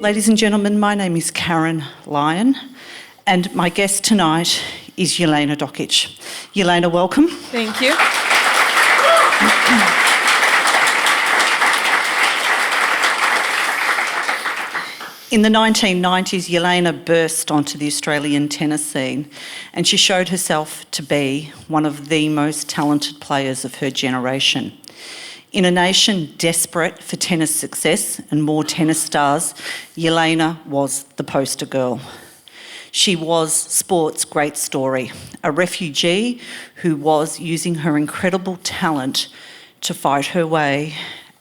Ladies and gentlemen, my name is Karen Lyon, and my guest tonight is Jelena Dokic. Yelena, welcome. Thank you. In the 1990s, Yelena burst onto the Australian tennis scene, and she showed herself to be one of the most talented players of her generation. In a nation desperate for tennis success and more tennis stars, Yelena was the poster girl. She was sport's great story, a refugee who was using her incredible talent to fight her way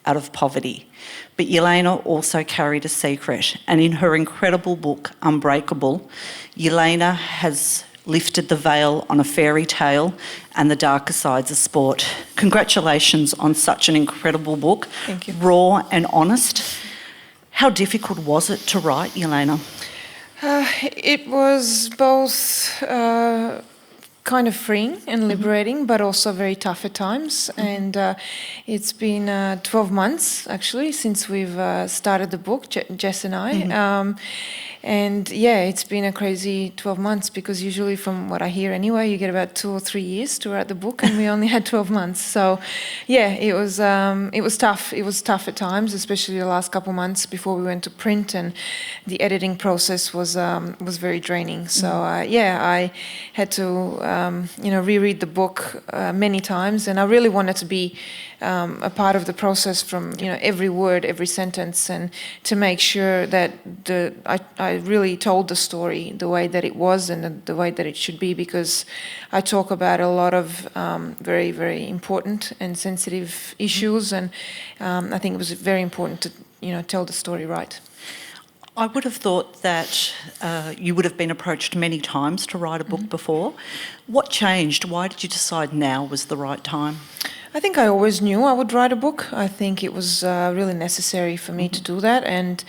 out of poverty. But Yelena also carried a secret, and in her incredible book, Unbreakable, Yelena has lifted the veil on a fairy tale and the darker sides of sport. Congratulations on such an incredible book. Thank you. Raw and honest. How difficult was it to write, Yelena? It was both kind of freeing and liberating, but also very tough at times. And it's been 12 months, actually, since we've started the book, Jess and I. And yeah, it's been a crazy 12 months because usually from what I hear anyway, you get about 2 or 3 years to write the book, and we only had 12 months. So yeah, it was tough. It was tough at times, especially the last couple months before we went to print, and the editing process was very draining. So yeah, I had to reread the book many times, and I really wanted to be a part of the process from every word, every sentence, and to make sure that I really told the story the way that it was and the way that it should be, because I talk about a lot of very, very important and sensitive issues, and I think it was very important to tell the story right. I would have thought that you would have been approached many times to write a book before. What changed? Why did you decide now was the right time? I think I always knew I would write a book. I think it was really necessary for me to do that, and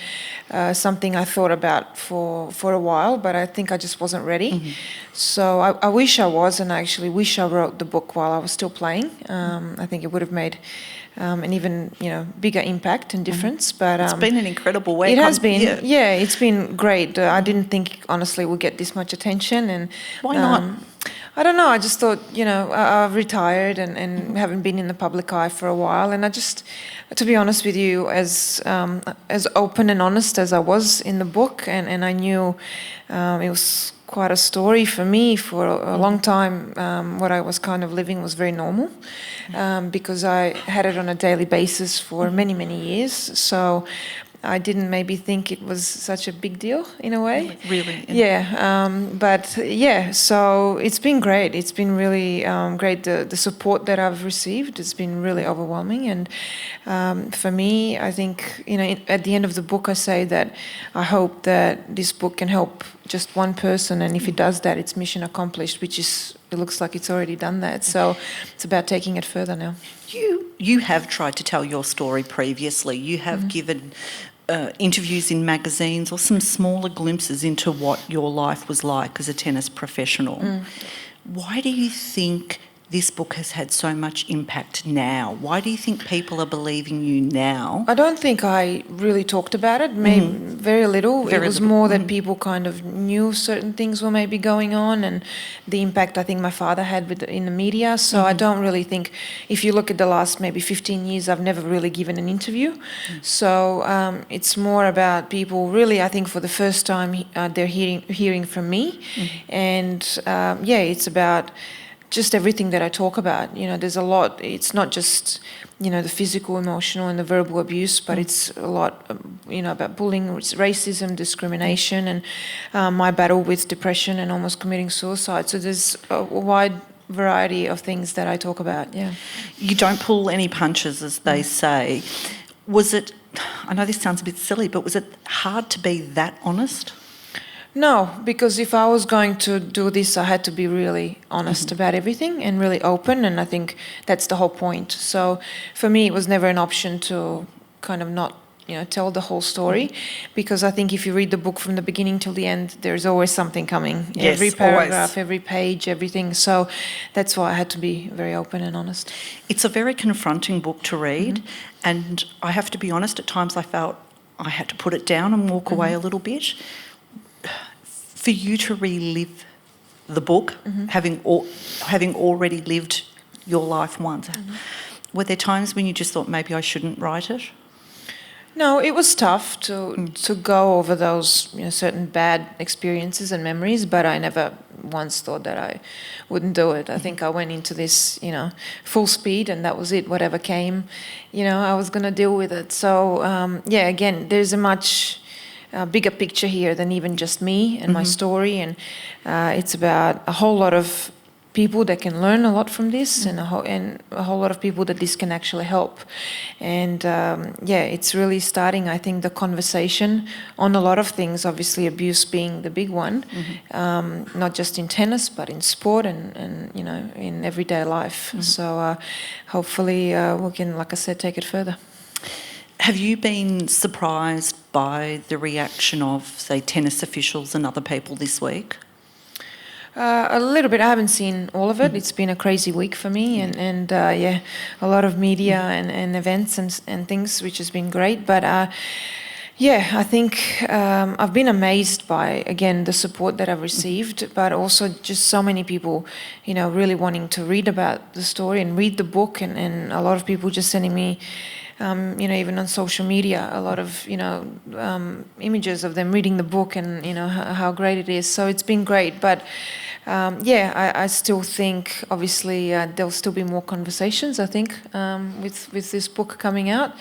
something I thought about for a while, but I think I just wasn't ready. So I wish I was, and I actually wish I wrote the book while I was still playing. I think it would have made an even bigger impact and difference. But it's been an incredible way. It has been, yeah, it's been great. I didn't think honestly we'd get this much attention, and why not? I don't know. I just thought, I've retired and haven't been in the public eye for a while, and I just, to be honest with you, as open and honest as I was in the book, and I knew it was quite a story for me for a long time. What I was kind of living was very normal, because I had it on a daily basis for many, many years. So I didn't maybe think it was such a big deal in a way. Really? Yeah. But yeah, so it's been great. It's been really great. The support that I've received, it's been really overwhelming. And for me, I think, at the end of the book, I say that I hope that this book can help just one person. And if it does that, it's mission accomplished, which is, it looks like it's already done that. So it's about taking it further now. You have tried to tell your story previously. You have given interviews in magazines or some smaller glimpses into what your life was like as a tennis professional. Why do you think this book has had so much impact now? Why do you think people are believing you now? I don't think I really talked about it, maybe very little. It was more that people kind of knew certain things were maybe going on, and the impact I think my father had in the media. So I don't really think, if you look at the last maybe 15 years, I've never really given an interview. So it's more about people really, I think for the first time, they're hearing from me. And yeah, it's about just everything that I talk about. There's a lot. It's not just, the physical, emotional and the verbal abuse, but it's a lot, about bullying, racism, discrimination, and my battle with depression and almost committing suicide. So there's a wide variety of things that I talk about, yeah. You don't pull any punches, as they say. Was it, I know this sounds a bit silly, but was it hard to be that honest? No, because if I was going to do this, I had to be really honest about everything and really open, and I think that's the whole point. So for me, it was never an option to kind of not, tell the whole story, because I think if you read the book from the beginning till the end, there's always something coming. Yes, every paragraph, always. Every page, everything. So that's why I had to be very open and honest. It's a very confronting book to read, and I have to be honest, at times I felt I had to put it down and walk away a little bit. For you to relive the book, having already lived your life once, were there times when you just thought maybe I shouldn't write it? No, it was tough to go over those certain bad experiences and memories, but I never once thought that I wouldn't do it. I think I went into this, full speed, and that was it. Whatever came, I was going to deal with it. So, again, there's a much bigger picture here than even just me and my story, and it's about a whole lot of people that can learn a lot from this, and a whole lot of people that this can actually help. And it's really starting, I think, the conversation on a lot of things, obviously abuse being the big one, not just in tennis, but in sport and in everyday life. So hopefully we can, like I said, take it further. Have you been surprised by the reaction of, say, tennis officials and other people this week? A little bit. I haven't seen all of it. It's been a crazy week for me, and a lot of media and events and things, which has been great. But I think I've been amazed by, again, the support that I've received, but also just so many people, really wanting to read about the story and read the book, and a lot of people just sending me, even on social media, a lot of, images of them reading the book and, how great it is. So it's been great. But I still think, obviously, there'll still be more conversations, I think, with this book coming out.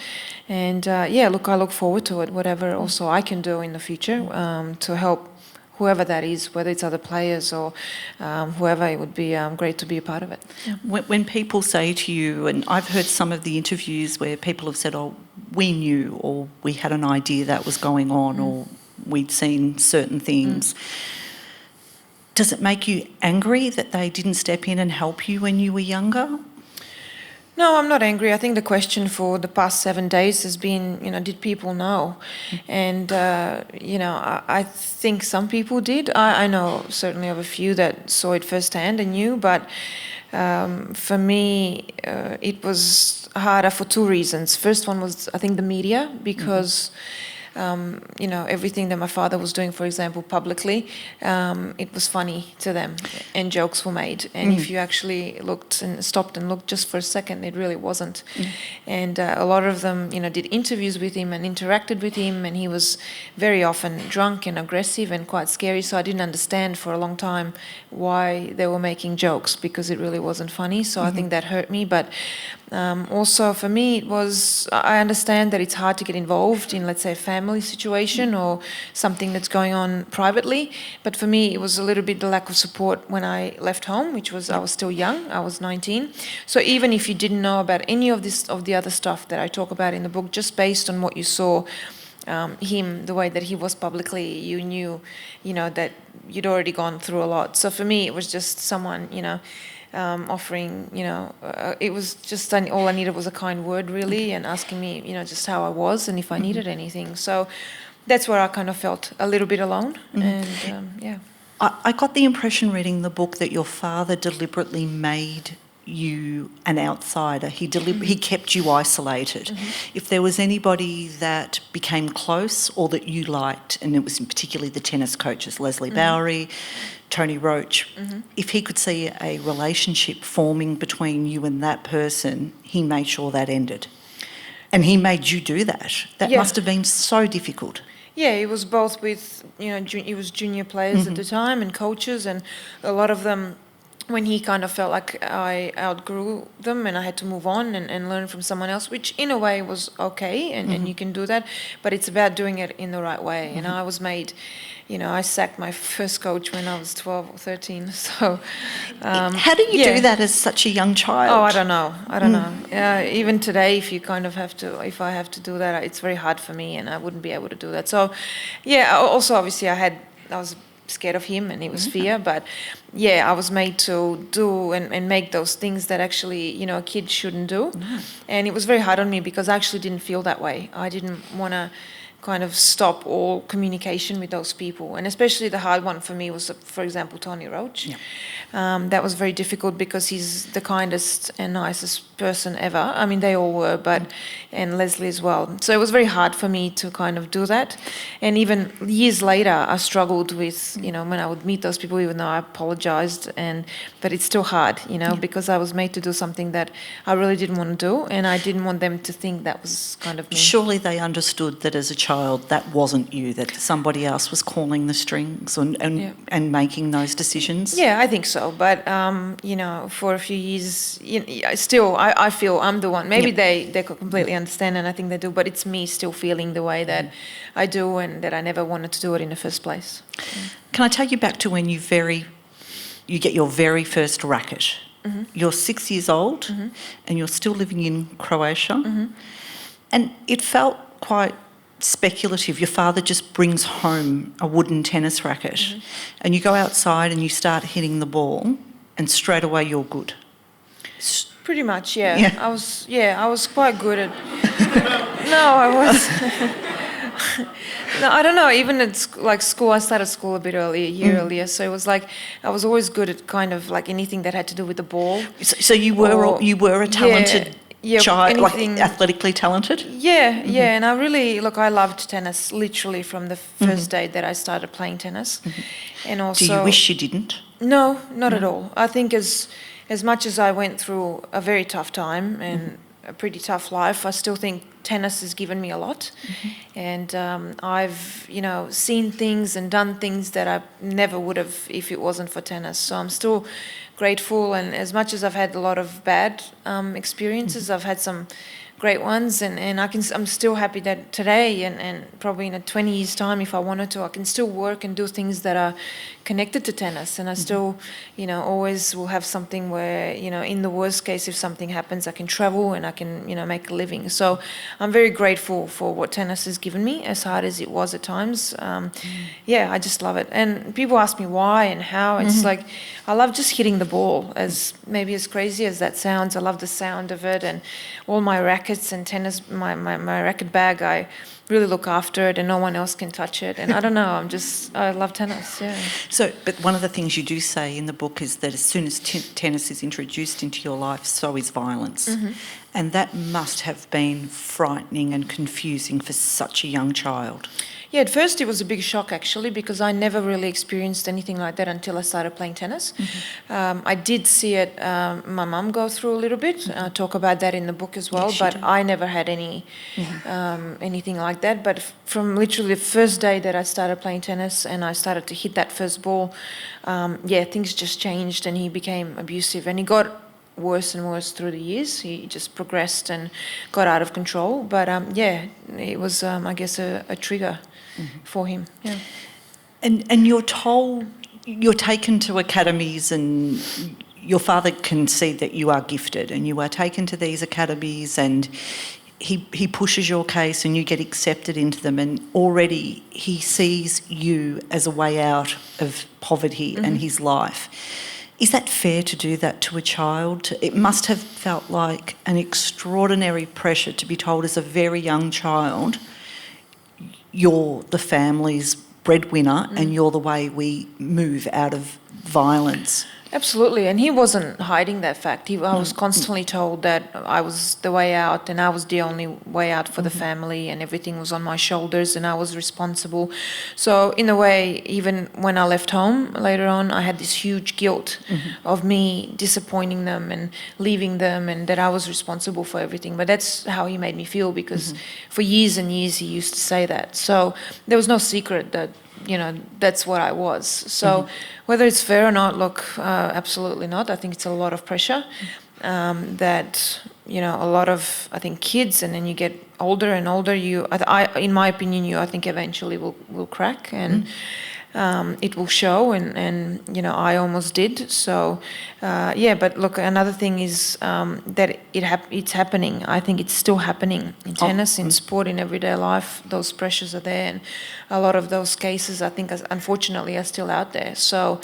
And I look forward to it, whatever also I can do in the future to help whoever that is, whether it's other players or whoever. It would be great to be a part of it. Yeah. When people say to you, and I've heard some of the interviews where people have said, oh, we knew, or we had an idea that was going on, or we'd seen certain things. Does it make you angry that they didn't step in and help you when you were younger? No, I'm not angry. I think the question for the past 7 days has been, did people know? And, I think some people did. I know certainly of a few that saw it firsthand and knew, but for me, it was harder for two reasons. First one was, I think, the media, because everything that my father was doing, for example, publicly, it was funny to them, and jokes were made. And if you actually looked and stopped and looked just for a second, it really wasn't. And a lot of them, did interviews with him and interacted with him, and he was very often drunk and aggressive and quite scary. So I didn't understand for a long time why they were making jokes, because it really wasn't funny. So I think that hurt me. But also for me, I understand that it's hard to get involved in, let's say, a family situation or something that's going on privately. But for me, it was a little bit the lack of support when I left home, which was, I was still young, I was 19. So even if you didn't know about any of the other stuff that I talk about in the book, just based on what you saw, him, the way that he was publicly, you knew, that you'd already gone through a lot. So for me, it was just someone, offering, it was just all I needed was a kind word, really, and asking me, just how I was and if I needed anything. So that's where I kind of felt a little bit alone. And I got the impression reading the book that your father deliberately made you an outsider. He kept you isolated. If there was anybody that became close or that you liked, and it was particularly the tennis coaches, Leslie Bowery, Tony Roach, if he could see a relationship forming between you and that person, he made sure that ended. And he made you do that. That must have been so difficult. Yeah, it was both with, it was junior players at the time and coaches, and a lot of them, when he kind of felt like I outgrew them and I had to move on and learn from someone else, which in a way was okay, and you can do that, but it's about doing it in the right way. And I was made, I sacked my first coach when I was 12 or 13. So how do you do that as such a young child? Oh, I don't know. Even today, if I have to do that, it's very hard for me, and I wouldn't be able to do that. So also obviously I was scared of him, and it was fear, but I was made to do and make those things that actually a kid shouldn't do. And it was very hard on me because I actually didn't feel that way. I didn't want to kind of stop all communication with those people. And especially the hard one for me was, for example, Tony Roach. Yeah. That was very difficult because he's the kindest and nicest person ever. I mean, they all were, and Leslie as well. So it was very hard for me to kind of do that. And even years later, I struggled with, when I would meet those people, even though I apologized, but it's still hard, because I was made to do something that I really didn't want to do, and I didn't want them to think that was kind of me. Surely they understood that as a child that wasn't you, that somebody else was calling the strings and making those decisions? Yeah, I think so. But, for a few years, still, I feel I'm the one. Maybe they could completely understand, and I think they do, but it's me still feeling the way that I do and that I never wanted to do it in the first place. Can I take you back to when you get your very first racket? Mm-hmm. You're 6 years old and you're still living in Croatia. Mm-hmm. And it felt quite speculative. Your father just brings home a wooden tennis racket and you go outside and you start hitting the ball and straight away you're good. Pretty much, yeah. I was quite good at... No, I was... No, I don't know. Even at school, I started school a bit earlier, a year earlier. So it was like I was always good at kind of like anything that had to do with the ball. So you were a talented child, like athletically talented? Yeah, and I really, I loved tennis literally from the first day that I started playing tennis. And also, do you wish you didn't? No, not at all. I think as much as I went through a very tough time and a pretty tough life, I still think tennis has given me a lot. And I've, seen things and done things that I never would have if it wasn't for tennis. So I'm still grateful, and as much as I've had a lot of bad experiences, I've had some great ones, and I'm still happy that today and probably in 20 years' time, if I wanted to, I can still work and do things that are connected to tennis, and I still, always will have something where, in the worst case, if something happens, I can travel and I can, make a living. So I'm very grateful for what tennis has given me, as hard as it was at times. I just love it. And people ask me why and how. It's like, I love just hitting the ball, as crazy as that sounds. I love the sound of it, and all my rackets and tennis, my racket bag, I really look after it and no one else can touch it. And I don't know, I love tennis, yeah. So, but one of the things you do say in the book is that as soon as tennis is introduced into your life, so is violence. And that must have been frightening and confusing for such a young child. Yeah, at first it was a big shock actually, because I never really experienced anything like that until I started playing tennis. I did see it, my mum go through a little bit, talk about that in the book as well, but I never had anything like that. But from literally the first day that I started playing tennis and I started to hit that first ball, things just changed, and he became abusive, and he got worse and worse through the years. He just progressed and got out of control. But it was, I guess, a trigger for him. Yeah. And you're told, you're taken to academies, and your father can see that you are gifted, and you are taken to these academies, and he pushes your case and you get accepted into them, and already he sees you as a way out of poverty and his life. Is that fair to do that to a child? It must have felt like an extraordinary pressure to be told as a very young child, you're the family's breadwinner and you're the way we move out of violence. Absolutely, and he wasn't hiding that fact. I was constantly told that I was the way out and I was the only way out for the family, and everything was on my shoulders and I was responsible. So in a way, even when I left home later on, I had this huge guilt of me disappointing them and leaving them, and that I was responsible for everything. But that's how he made me feel, because for years and years he used to say that. So there was no secret that, that's what I was. So whether it's fair or not, look, absolutely not. I think it's a lot of pressure that, a lot of, I think, kids, and then you get older and older, in my opinion, I think eventually will crack, and it will show, and I almost did. So, but look, another thing is that it's happening. I think it's still happening in tennis, in sport, in everyday life. Those pressures are there, and a lot of those cases, I think, unfortunately, are still out there. So,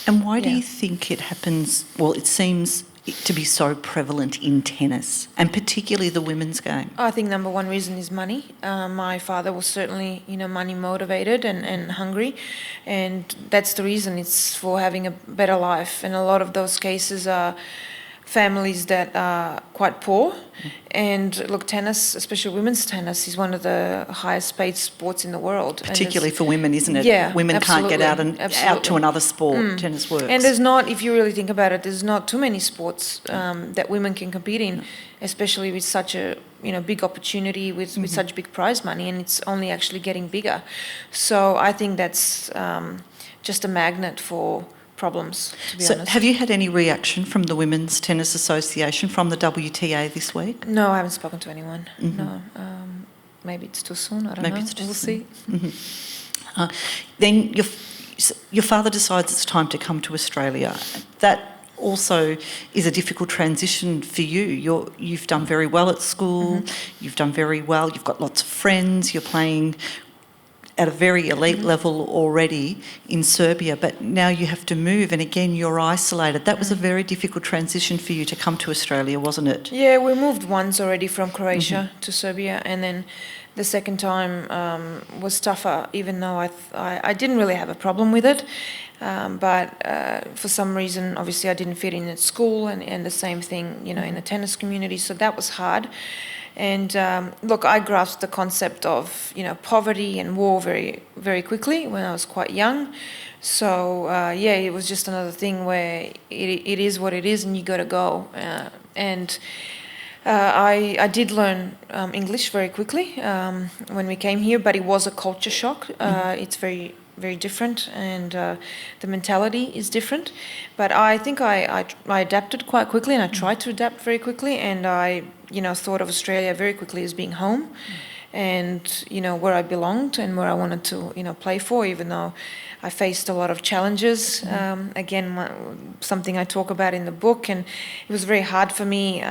and why do you think it happens? Well, it seems it to be so prevalent in tennis, and particularly the women's game? I think number one reason is money. My father was certainly, money motivated and hungry, and that's the reason. It's for having a better life. And a lot of those cases are families that are quite poor. And look, tennis, especially women's tennis, is one of the highest paid sports in the world. Particularly for women, isn't it? Yeah, women can't get out absolutely. out to another sport. Tennis works. And there's not, if you really think about it, there's not too many sports that women can compete in, especially with such a big opportunity with such big prize money, and it's only actually getting bigger. So I think that's just a magnet for problems, to be honest. Have you had any reaction from the Women's Tennis Association, from the WTA this week? No, I haven't spoken to anyone. No. Maybe it's too soon, I don't know. We'll see. Then your father decides it's time to come to Australia. That also is a difficult transition for you. You've done very well at school, you've done very well, you've got lots of friends, you're playing at a very elite level already in Serbia, but now you have to move, and again you're isolated. That was a very difficult transition for you to come to Australia, wasn't it? Yeah, we moved once already from Croatia to Serbia, and then the second time was tougher, even though I didn't really have a problem with it. But for some reason, obviously I didn't fit in at school, and the same thing, in the tennis community, so that was hard. And look, I grasped the concept of, poverty and war very, very quickly when I was quite young. So, it was just another thing where it is what it is and you got to go. I did learn English very quickly when we came here, but it was a culture shock. It's very, very different, and the mentality is different. But I think I adapted quite quickly, and I tried to adapt very quickly, and I thought of Australia very quickly as being home, and where I belonged and where I wanted to play for, even though I faced a lot of challenges. Again, something I talk about in the book, and it was very hard for me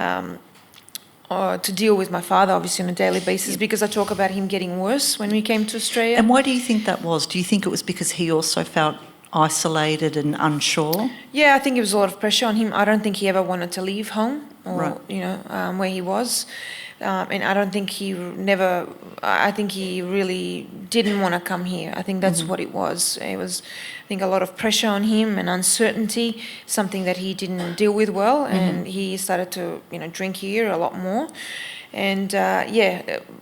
to deal with my father, obviously, on a daily basis, because I talk about him getting worse when we came to Australia. And why do you think that was? Do you think it was because he also felt isolated and unsure? Yeah, I think it was a lot of pressure on him. I don't think he ever wanted to leave home, or where he was. And I don't think I think he really didn't want to come here. I think that's what it was. It was, I think, a lot of pressure on him and uncertainty, something that he didn't deal with well, and he started to, drink here a lot more. And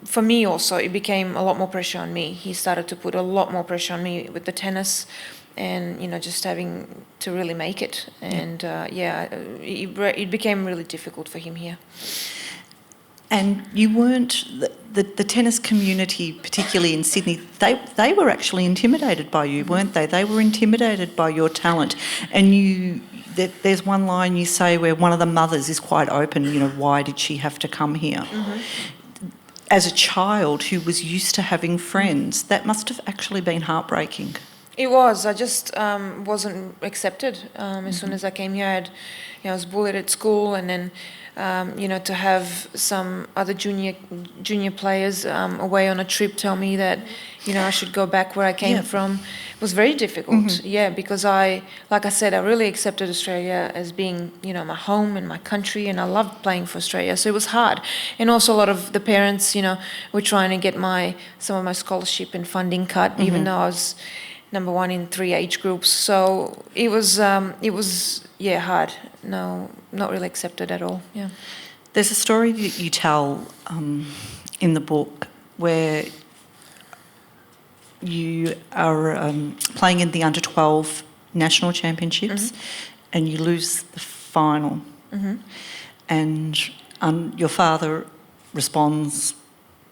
for me also, it became a lot more pressure on me. He started to put a lot more pressure on me with the tennis, and just having to really make it. And it became really difficult for him here. And you weren't, the tennis community, particularly in Sydney, they were actually intimidated by you, weren't they? They were intimidated by your talent. And there's one line you say where one of the mothers is quite open, why did she have to come here? As a child who was used to having friends, that must have actually been heartbreaking. It was. I just wasn't accepted as soon as I came here. I was bullied at school, and then to have some other junior players away on a trip tell me that I should go back where I came from was very difficult. Because like I said, I really accepted Australia as being my home and my country, and I loved playing for Australia, so it was hard. And also a lot of the parents were trying to get some of my scholarship and funding cut, even though I was number one in 3 age groups. So it was hard. No, not really accepted at all. Yeah. There's a story that you tell in the book where you are playing in the under-12 national championships, and you lose the final, and your father responds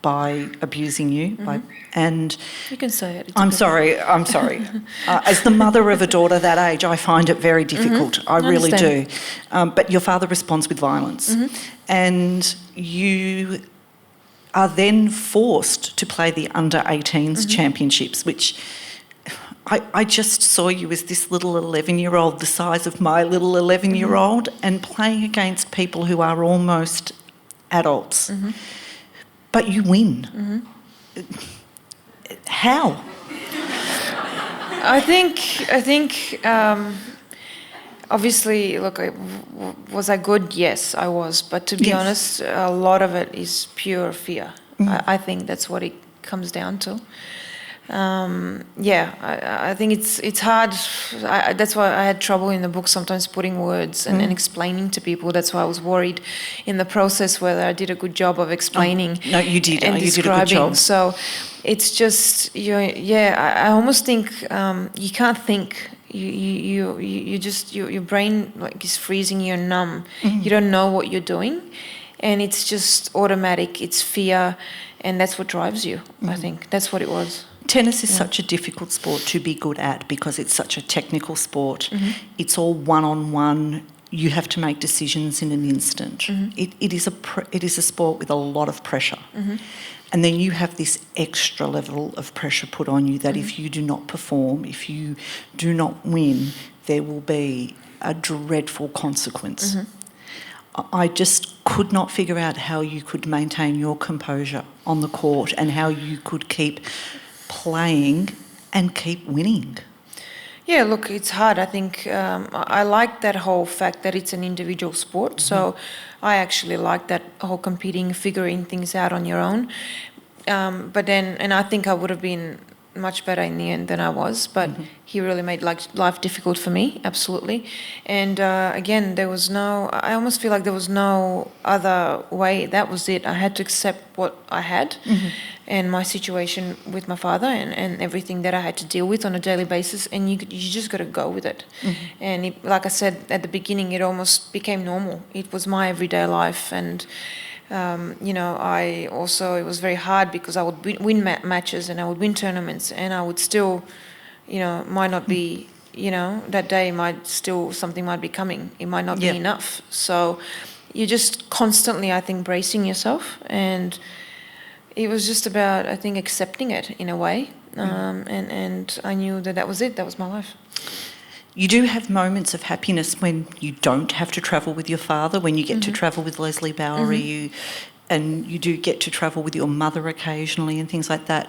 by abusing you, and you can say it. I'm sorry. As the mother of a daughter that age, I find it very difficult. I really do. But your father responds with violence, and you are then forced to play the under-18s championships, which I just saw you as this little 11-year-old, the size of my little 11-year-old, and playing against people who are almost adults. But you win. How? I think obviously, look, was I good? Yes, I was. But to be Yes. honest, a lot of it is pure fear. I think that's what it comes down to. I think it's hard. That's why I had trouble in the book sometimes putting words and explaining to people. That's why I was worried in the process whether I did a good job of explaining. No, you did. And You did a describing. good job. So it's just, I almost think you can't think. Your brain like is freezing. You're numb. You don't know what you're doing, and it's just automatic. It's fear, and that's what drives you. I think that's what it was. Tennis is such a difficult sport to be good at because it's such a technical sport. It's all one-on-one. You have to make decisions in an instant. It is a sport with a lot of pressure. And then you have this extra level of pressure put on you that if you do not perform, if you do not win, there will be a dreadful consequence. I just could not figure out how you could maintain your composure on the court and how you could keep playing and keep winning. Yeah, look, it's hard. I think I like that whole fact that it's an individual sport. So I actually like that whole competing, figuring things out on your own. But then, and I think I would have been much better in the end than I was. But he really made life difficult for me, absolutely. And again, I almost feel like there was no other way. That was it. I had to accept what I had. And my situation with my father and everything that I had to deal with on a daily basis, and you just got to go with it. And like I said at the beginning, it almost became normal. It was my everyday life, and it was very hard because I would win matches and I would win tournaments, and I would still, might not be, that day something might be coming. It might not be enough. So you're just constantly, I think, bracing yourself, and it was just about, I think, accepting it in a way. And I knew that was it. That was my life. You do have moments of happiness when you don't have to travel with your father, when you get to travel with Leslie Bowery, and you do get to travel with your mother occasionally and things like that.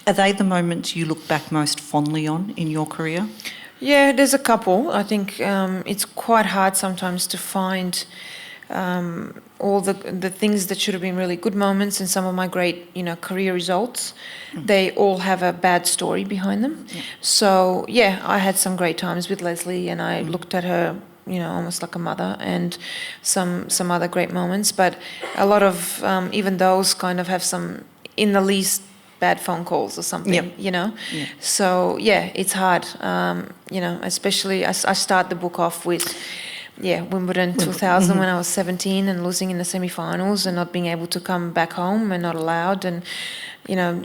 Are they the moments you look back most fondly on in your career? Yeah, there's a couple. I think it's quite hard sometimes to find all the things that should have been really good moments and some of my great, career results. They all have a bad story behind them. So, I had some great times with Leslie, and I looked at her, almost like a mother, and some other great moments. But a lot of even those kind of have some, in the least, bad phone calls or something, So, it's hard, especially I start the book off with Wimbledon 2000 when I was 17 and losing in the semi-finals and not being able to come back home and not allowed, and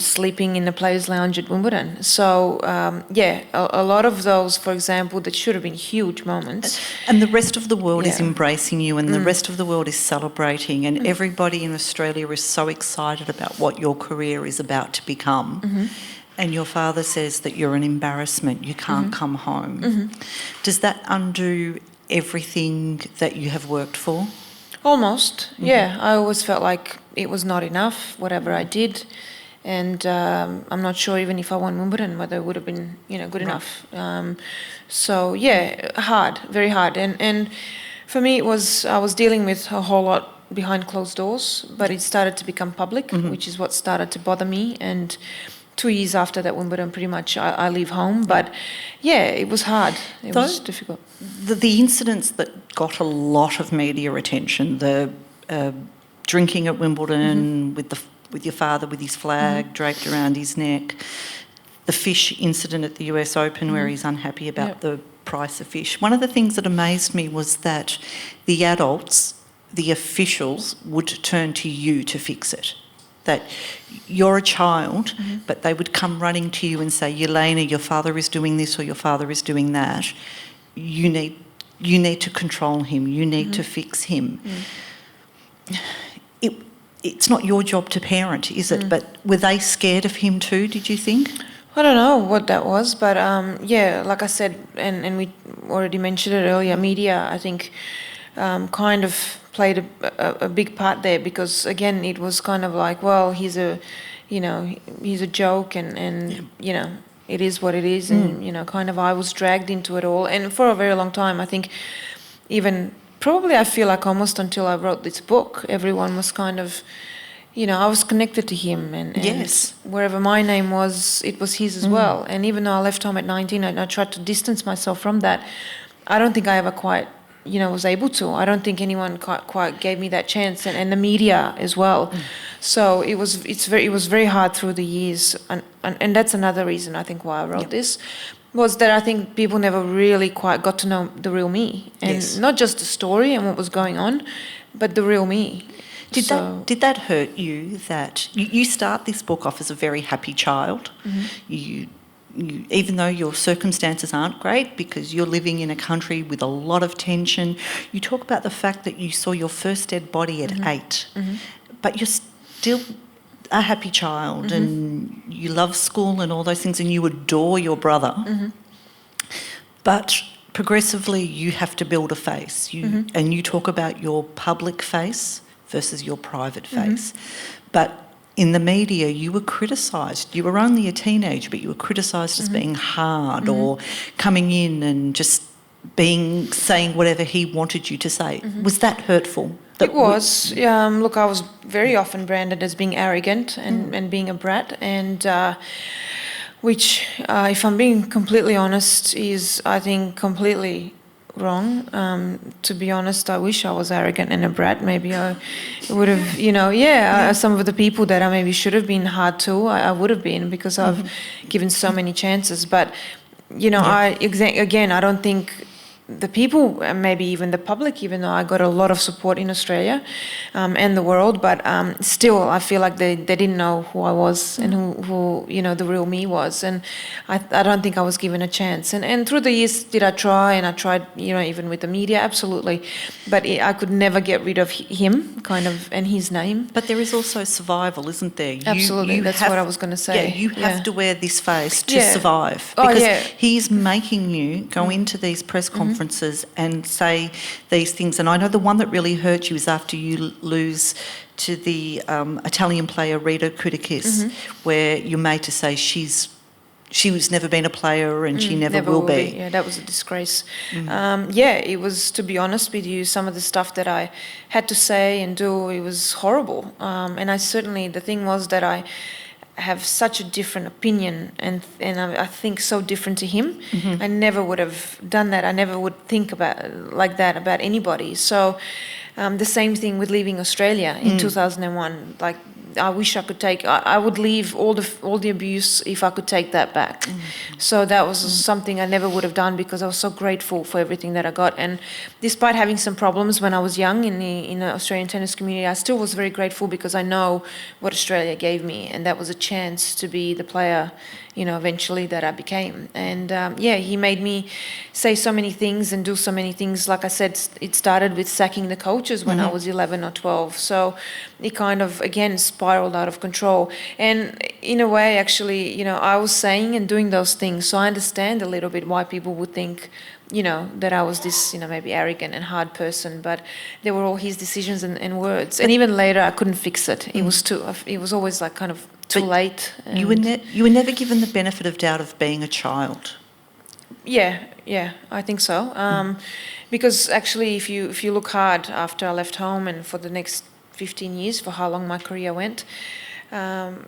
sleeping in the players' lounge at Wimbledon. So a lot of those, for example, that should have been huge moments. And the rest of the world is embracing you, and the rest of the world is celebrating, and everybody in Australia is so excited about what your career is about to become. And your father says that you're an embarrassment, you can't come home. Does that undo everything that you have worked for? Almost, I always felt like it was not enough, whatever I did. And I'm not sure even if I won Wimbledon whether it would have been, good enough. Hard, very hard. And for me, I was dealing with a whole lot behind closed doors, but it started to become public, which is what started to bother me. And 2 years after that Wimbledon, pretty much I leave home. But it was hard. It was difficult. The incidents that got a lot of media attention, the drinking at Wimbledon with your father with his flag draped around his neck, the fish incident at the US Open where he's unhappy about the price of fish. One of the things that amazed me was that the adults, the officials, would turn to you to fix it. That you're a child, but they would come running to you and say, Yelena, your father is doing this or your father is doing that. You need to control him. You need to fix him. It's not your job to parent, is it? But were they scared of him too, did you think? I don't know what that was, but like I said, and we already mentioned it earlier, media, I think, kind of played a big part there, because again it was kind of like, well, he's a joke, and it is what it is, and kind of I was dragged into it all, and for a very long time, I think, even probably I feel like almost until I wrote this book, everyone was kind of, I was connected to him, and Yes. wherever my name was, it was his as well. And even though I left home at 19, I tried to distance myself from that. I don't think I ever quite, was able to. I don't think anyone quite gave me that chance, and the media as well. So it was very hard through the years, and that's another reason I think why I wrote this, was that I think people never really quite got to know the real me, and not just the story and what was going on, but the real me. Did that hurt you, that you start this book off as a very happy child? You, even though your circumstances aren't great because you're living in a country with a lot of tension, you talk about the fact that you saw your first dead body at 8, but you're still a happy child, and you love school and all those things, and you adore your brother. But progressively you have to build a face. And you talk about your public face versus your private face. But in the media, you were criticised. You were only a teenager, but you were criticised as being hard or coming in and just saying whatever he wanted you to say. Was that hurtful? It was. Look, I was very often branded as being arrogant and being a brat, and which, if I'm being completely honest, is, I think, completely wrong. To be honest, I wish I was arrogant and a brat. Maybe I would have, some of the people that I maybe should have been hard to, I would have been, because I've given so many chances. But, I don't think the people, and maybe even the public, even though I got a lot of support in Australia and the world, but still I feel like they didn't know who I was and who the real me was, and I don't think I was given a chance. And through the years, did I try? And I tried, even with the media, absolutely, but I could never get rid of him, kind of, and his name. But there is also survival, isn't there? Absolutely, that's what I was going to say. Yeah, you have to wear this face to survive, because he's making you go into these press conferences and say these things. And I know the one that really hurt you is after you lose to the Italian player Rita Kudikis, where you're made to say she was never been a player and she never will be. Yeah, that was a disgrace. It was, to be honest with you, some of the stuff that I had to say and do, it was horrible. And the thing was that I have such a different opinion, and I think so different to him. I never would have done that. I never would think like that about anybody. So the same thing with leaving Australia in 2001. Like, I wish I could I would leave all the abuse if I could take that back. So that was something I never would have done, because I was so grateful for everything that I got. And despite having some problems when I was young in the Australian tennis community, I still was very grateful, because I know what Australia gave me, and that was a chance to be the player, eventually, that I became. And he made me say so many things and do so many things. Like I said, it started with sacking the coaches when I was 11 or 12. So it kind of, again, spiraled out of control. And in a way, actually, I was saying and doing those things. So I understand a little bit why people would think, that I was this, maybe arrogant and hard person. But they were all his decisions and words. And even later, I couldn't fix it. It was always like kind of too late. You were never given the benefit of doubt of being a child. Yeah, I think so. Because actually, if you look hard after I left home and for the next 15 years, for how long my career went,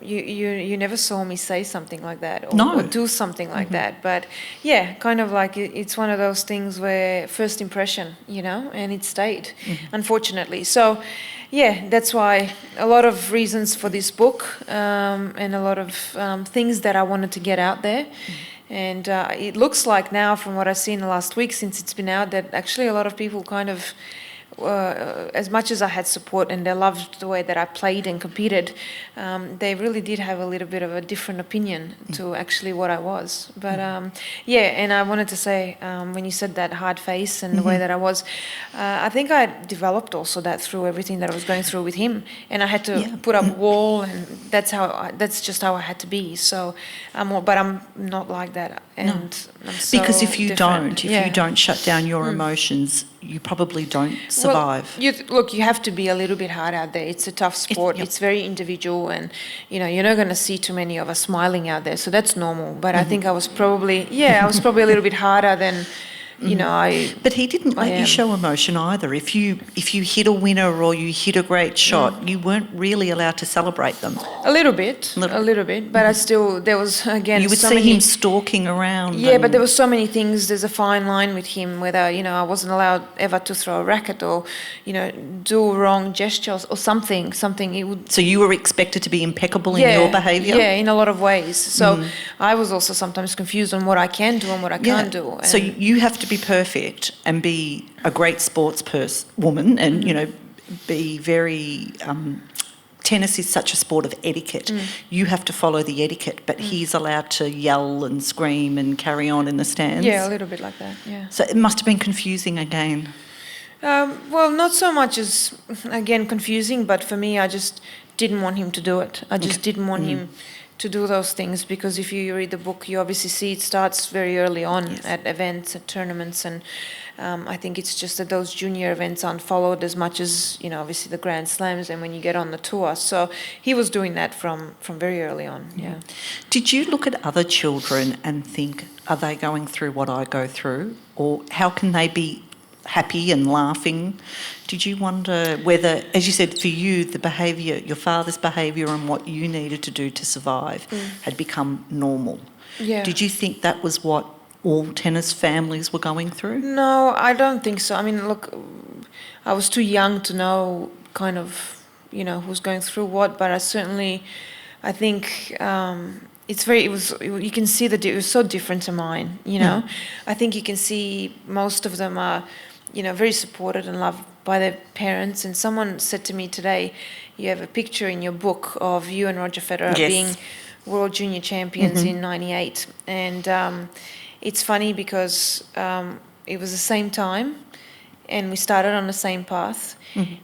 you never saw me say something like that or do something like that. But kind of like it's one of those things where first impression, and it stayed, unfortunately. So that's why a lot of reasons for this book, and a lot of things that I wanted to get out there. And it looks like now, from what I've seen the last week since it's been out, that actually a lot of people kind of, as much as I had support and they loved the way that I played and competed, they really did have a little bit of a different opinion to actually what I was. But and I wanted to say, when you said that hard face and the way that I was, I think I developed also that through everything that I was going through with him, and I had to put up a wall, and that's just how I had to be. So but I'm not like that and I'm so Because if you different. don't shut down your emotions, you probably don't survive. Well, you have to be a little bit hard out there. It's a tough sport. It's very individual, and you're not going to see too many of us smiling out there, so that's normal. But I think I was probably a little bit harder than. But he didn't let you show emotion either. If you hit a winner or you hit a great shot, you weren't really allowed to celebrate them. A little bit. But I still, there was, again, you would see him stalking around. Yeah, but there were so many things. There's a fine line with him, whether I wasn't allowed ever to throw a racket or do wrong gestures or something. It would. So you were expected to be impeccable in your behaviour. Yeah, in a lot of ways. So I was also sometimes confused on what I can do and what I can't do. And so you have to be perfect and be a great sports woman and, be very... tennis is such a sport of etiquette. You have to follow the etiquette, but he's allowed to yell and scream and carry on in the stands. Yeah, a little bit like that, yeah. So it must have been confusing again. Well, not so much as, again, confusing, but for me, I just didn't want him to do it. I just didn't want him to do those things, because if you read the book, you obviously see it starts very early on at events, at tournaments, and I think it's just that those junior events aren't followed as much as, obviously the Grand Slams and when you get on the tour. So he was doing that from very early on, yeah. Did you look at other children and think, are they going through what I go through? Or how can they be happy and laughing? Did you wonder whether, as you said, for you, the behaviour, your father's behaviour and what you needed to do to survive had become normal? Yeah. Did you think that was what all tennis families were going through? No, I don't think so. I mean, look, I was too young to know kind of, who's going through what, but I think you can see that it was so different to mine, I think you can see most of them are, very supported and loved by their parents. And someone said to me today, you have a picture in your book of you and Roger Federer being world junior champions in '98. And it's funny because it was the same time and we started on the same path.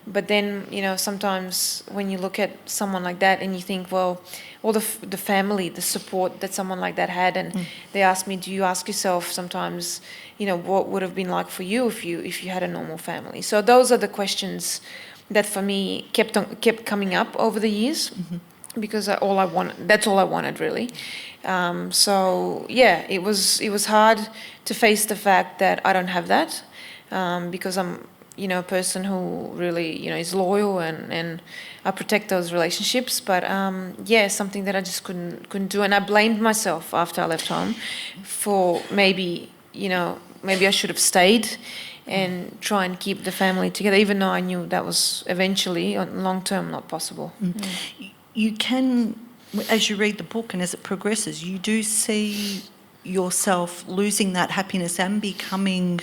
But then, sometimes when you look at someone like that and you think, well, all the family, the support that someone like that had, and they asked me, do you ask yourself sometimes, what would have been like for you if you had a normal family? So those are the questions that for me kept coming up over the years, because that's all I wanted really. So yeah, it was hard to face the fact that I don't have that, because I'm a person who really is loyal and I protect those relationships. But something that I just couldn't do, and I blamed myself after I left home for maybe I should have stayed and try and keep the family together, even though I knew that was eventually long term not possible. You can, as you read the book and as it progresses, you do see yourself losing that happiness and becoming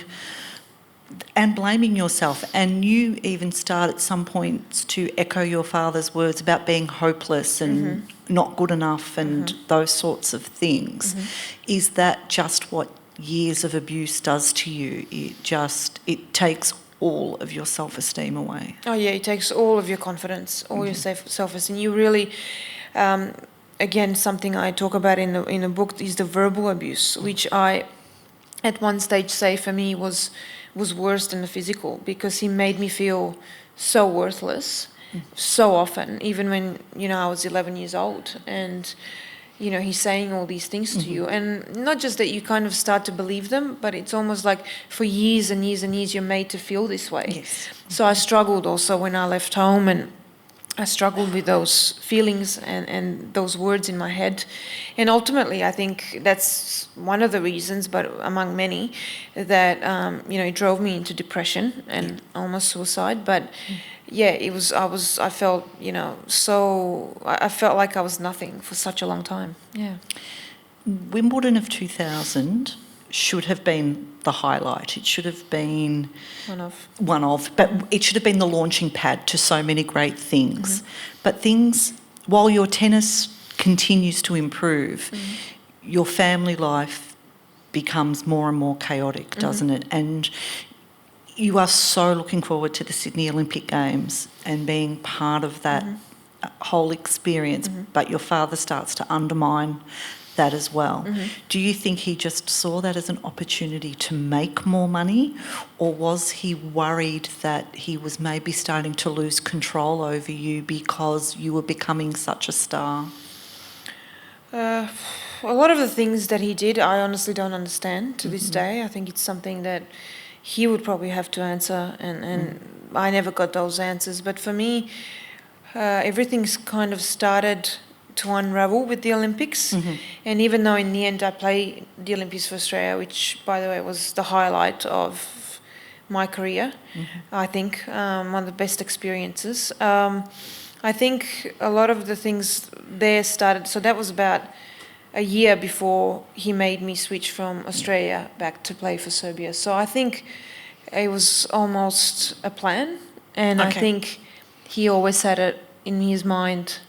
and blaming yourself. And you even start at some points to echo your father's words about being hopeless and not good enough and those sorts of things. Is that just what years of abuse does to you? It takes all of your self-esteem away. Oh yeah, it takes all of your confidence, all your self-esteem. You really, again, something I talk about in the book is the verbal abuse, which I, at one stage, say for me was worse than the physical, because he made me feel so worthless so often, even when I was 11 years old, and he's saying all these things to you, and not just that you kind of start to believe them, but it's almost like for years and years and years you're made to feel this way. Yes. So I struggled also when I left home, and I struggled with those feelings and those words in my head. And ultimately, I think that's one of the reasons, but among many, that it drove me into depression and almost suicide. But yeah, I felt, I felt like I was nothing for such a long time. Yeah. Wimbledon of 2000 should have been the highlight. It should have been one of, but it should have been the launching pad to so many great things. But while your tennis continues to improve, your family life becomes more and more chaotic, doesn't it? And you are so looking forward to the Sydney Olympic Games and being part of that whole experience, but your father starts to undermine that as well. Do you think he just saw that as an opportunity to make more money, or was he worried that he was maybe starting to lose control over you because you were becoming such a star? A lot of the things that he did, I honestly don't understand to this day. I think it's something that he would probably have to answer, and I never got those answers. But for me, everything's kind of started to unravel with the Olympics. And even though in the end I played the Olympics for Australia, which, by the way, was the highlight of my career, I think, one of the best experiences. I think a lot of the things there started, so that was about a year before he made me switch from Australia back to play for Serbia. So I think it was almost a plan, and I think he always had it in his mind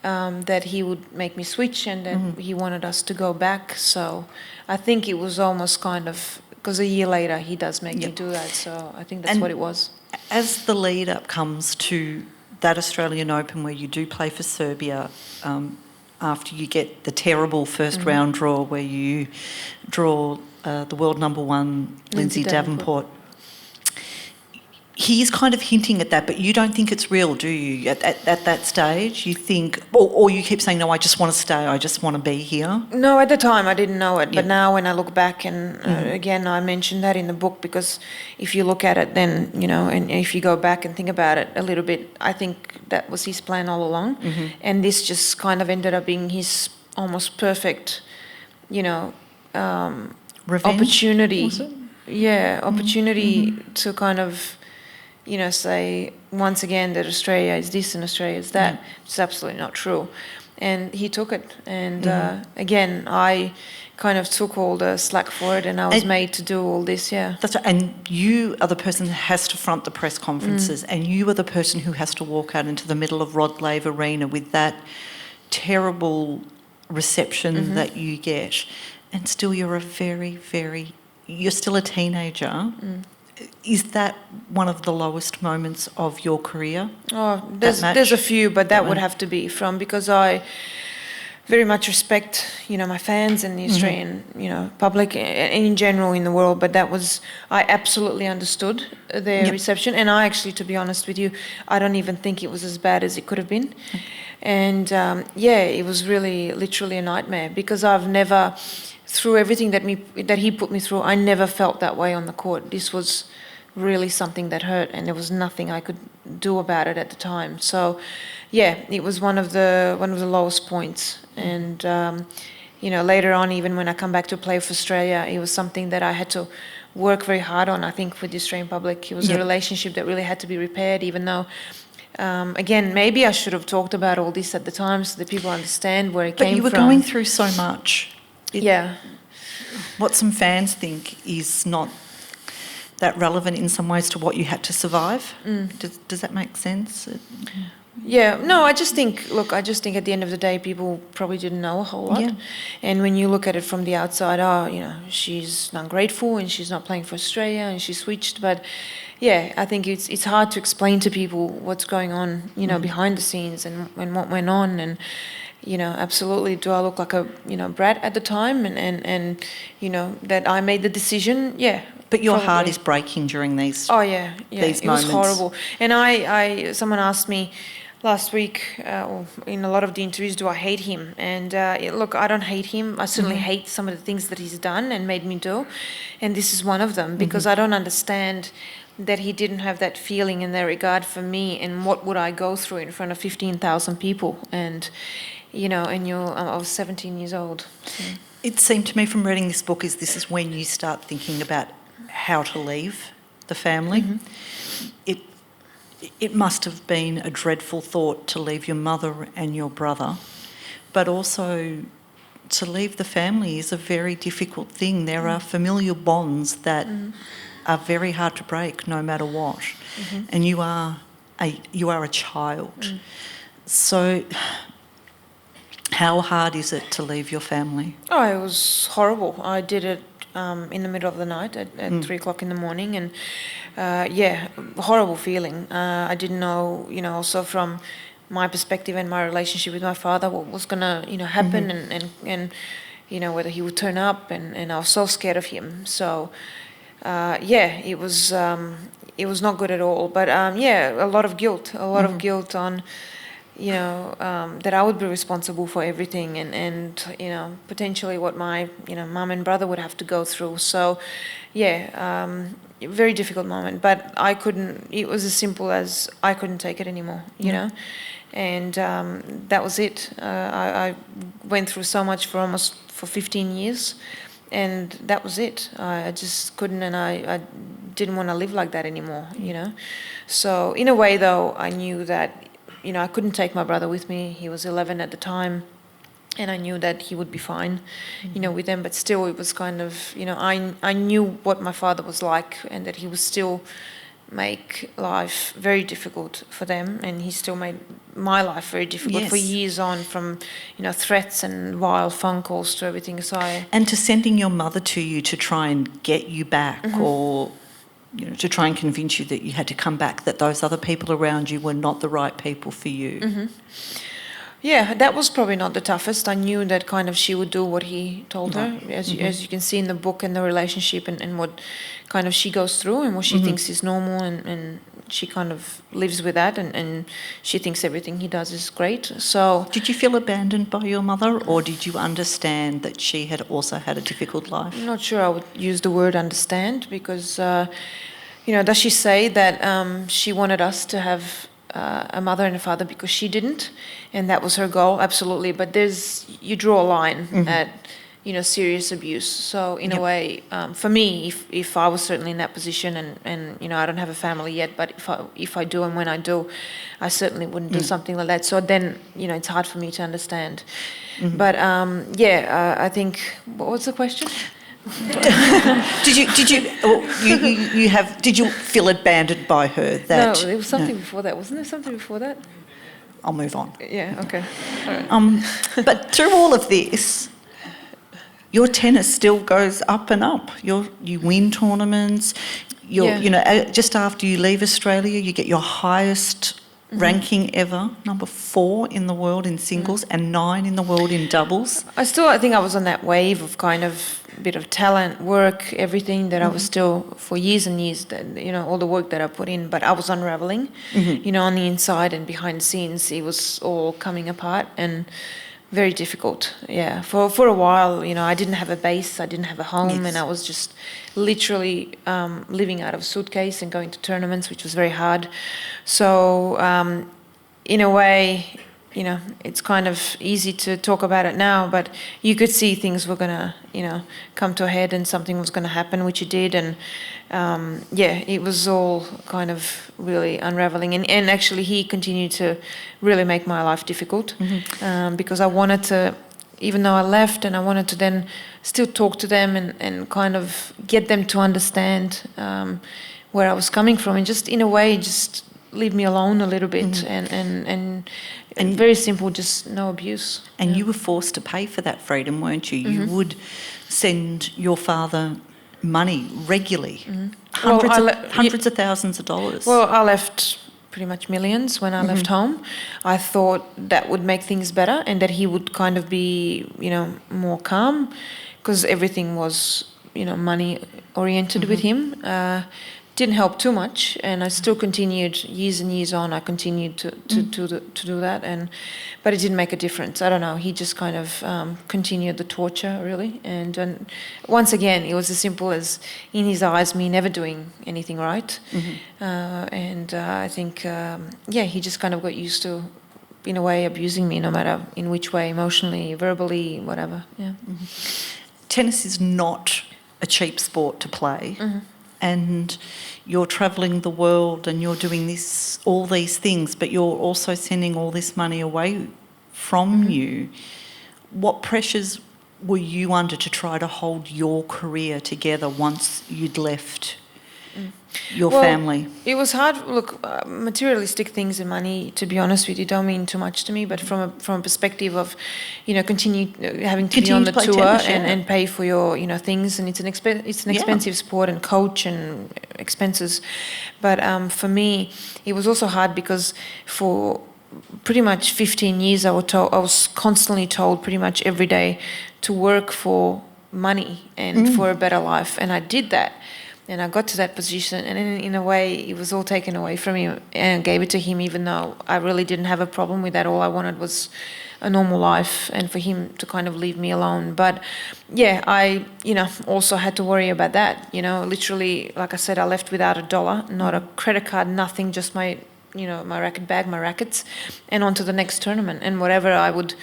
that he would make me switch, and that he wanted us to go back. So I think it was almost kind of, because a year later he does make me do that, so I think that's what it was. As the lead up comes to that Australian Open where you do play for Serbia, after you get the terrible first round draw where you draw the world number one, Lindsay Davenport, he's kind of hinting at that, but you don't think it's real, do you? At that stage, you think, or you keep saying, no, I just want to stay, I just want to be here? No, at the time I didn't know it, but now when I look back, and again, I mentioned that in the book, because if you look at it then, you know, and if you go back and think about it a little bit, I think that was his plan all along. And this just kind of ended up being his almost perfect, you know, Revenge, opportunity. was it? Yeah, opportunity to kind of, you know, say once again that Australia is this and Australia is that. It's absolutely not true. And he took it. And again, I kind of took all the slack for it, and I was made to do all this, That's right. And you are the person that has to front the press conferences, and you are the person who has to walk out into the middle of Rod Laver Arena with that terrible reception that you get. And still you're you're still a teenager. Is that one of the lowest moments of your career? Oh, there's a few, but that would have to be because I very much respect, you know, my fans and the Australian, you know, public and in general in the world. But I absolutely understood their reception, and I actually, to be honest with you, I don't even think it was as bad as it could have been. And it was really literally a nightmare, because I've never, through everything that he put me through, I never felt that way on the court. This was really something that hurt, and there was nothing I could do about it at the time. So, it was one of the lowest points. And you know, later on, even when I come back to play for Australia, it was something that I had to work very hard on. I think with the Australian public, it was a relationship that really had to be repaired. Even though, again, maybe I should have talked about all this at the time so that people understand where it came from. But you were going through so much. Yeah. What some fans think is not that relevant in some ways to what you had to survive. Does that make sense? Yeah, no, I just think at the end of the day, people probably didn't know a whole lot. Yeah. And when you look at it from the outside, you know, she's ungrateful and she's not playing for Australia and she switched. But I think it's hard to explain to people what's going on, you know, behind the scenes and what went on. And, you know, absolutely, do I look like a, you know, brat at the time and you know, that I made the decision? Yeah. But your probably. heart is breaking during these these it moments. Was horrible. And someone asked me last week in a lot of the interviews, do I hate him? And look, I don't hate him. I certainly hate some of the things that he's done and made me do. And this is one of them, because I don't understand that he didn't have that feeling and that regard for me, and what would I go through in front of 15,000 people. And, you know, I was 17 years old. So. It seemed to me from reading this book this is when you start thinking about how to leave the family. It must have been a dreadful thought to leave your mother and your brother, but also to leave the family is a very difficult thing. There are familial bonds that are very hard to break no matter what. And you are a child. So how hard is it to leave your family? Oh, it was horrible. I did it in the middle of the night at 3 o'clock in the morning, and horrible feeling. I didn't know, you know, also from my perspective and my relationship with my father, what was going to, happen and whether he would turn up, and I was so scared of him. So, it was not good at all. But, a lot of guilt on, that I would be responsible for everything and potentially what my, mum and brother would have to go through. So, very difficult moment. But it was as simple as I couldn't take it anymore, you know. And that was it. I went through so much for 15 years, and that was it. I just couldn't, and I didn't want to live like that anymore, So in a way, though, I knew that, I couldn't take my brother with me. He was 11 at the time, and I knew that he would be fine, with them. But still, it was kind of, I knew what my father was like, and that he would still make life very difficult for them, and he still made my life very difficult for years on, from threats and vile phone calls to everything. And to sending your mother to you to try and get you back, or to try and convince you that you had to come back, that those other people around you were not the right people for you. Yeah, that was probably not the toughest. I knew that kind of she would do what he told her, as you can see in the book, and the relationship, and what kind of she goes through, and what she thinks is normal, and she kind of lives with that, and she thinks everything he does is great. So, did you feel abandoned by your mother, or did you understand that she had also had a difficult life? I'm not sure I would use the word understand, because, does she say that she wanted us to have a mother and a father because she didn't, and that was her goal? Absolutely. But you draw a line at serious abuse. So in a way, for me, if I was certainly in that position, and I don't have a family yet, but if I do, and when I do, I certainly wouldn't do something like that. So then it's hard for me to understand. But I think, what was the question? Did you feel abandoned by her? No, there was something before that. Wasn't there something before that? I'll move on. Yeah, okay. All right. But through all of this, your tennis still goes up and up. You win tournaments. Just after you leave Australia, you get your highest ranking ever, number 4 in the world in singles, and 9 in the world in doubles. I think I was on that wave of kind of bit of talent, work, everything that I was still, for years and years, that, all the work that I put in, but I was unraveling, on the inside and behind the scenes. It was all coming apart, and very difficult. Yeah, for a while, I didn't have a base, I didn't have a home, and I was just literally living out of a suitcase and going to tournaments, which was very hard. So in a way, it's kind of easy to talk about it now, but you could see things were going to, come to a head, and something was going to happen, which it did. And it was all kind of really unraveling. And actually, he continued to really make my life difficult, because I wanted to, even though I left, and I wanted to then still talk to them and kind of get them to understand where I was coming from, and just in a way, just leave me alone a little bit, and very simple, just no abuse. And you were forced to pay for that freedom, weren't you? You would send your father money regularly, hundreds of thousands of dollars. Well, I left pretty much millions when I left home. I thought that would make things better, and that he would kind of be, more calm, because everything was, money oriented with him. Didn't help too much, and I still continued years and years on. I continued to do that, but it didn't make a difference. I don't know. He just kind of continued the torture, really. And once again, it was as simple as, in his eyes, me never doing anything right. I think, he just kind of got used to, in a way, abusing me, no matter in which way, emotionally, verbally, whatever. Yeah. Tennis is not a cheap sport to play. And you're travelling the world, and you're doing all these things, but you're also sending all this money away from you. What pressures were you under to try to hold your career together once you'd left your family? It was hard. Look, materialistic things and money, to be honest with you, don't mean too much to me. But from a perspective of, having to be on the tour tennis, and pay for your, things, and it's an expensive sport, and coach and expenses. But for me, it was also hard, because for pretty much 15 years, I was constantly told pretty much every day to work for money and for a better life. And I did that. And I got to that position, and in a way, it was all taken away from him and gave it to him, even though I really didn't have a problem with that. All I wanted was a normal life and for him to kind of leave me alone. But yeah, I, also had to worry about that. Literally, like I said, I left without $1, not a credit card, nothing, just my my racket bag, my rackets, and on to the next tournament. And whatever I would,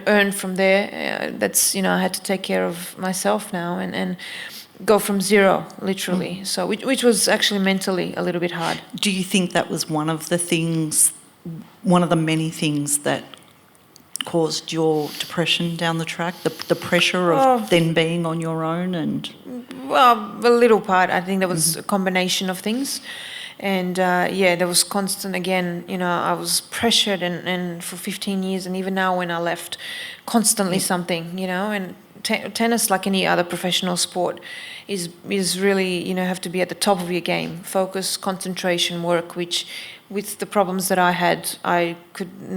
earn from there, that's, I had to take care of myself now and go from zero, literally. So, which was actually mentally a little bit hard. Do you think that was one of the many things that caused your depression down the track? The pressure of then being on your own and... Well, a little part. I think there was a combination of things. And there was constant, again, I was pressured and for 15 years, and even now when I left, constantly something, and tennis, like any other professional sport, is really, have to be at the top of your game. Focus, concentration, work, which with the problems that I had, I couldn't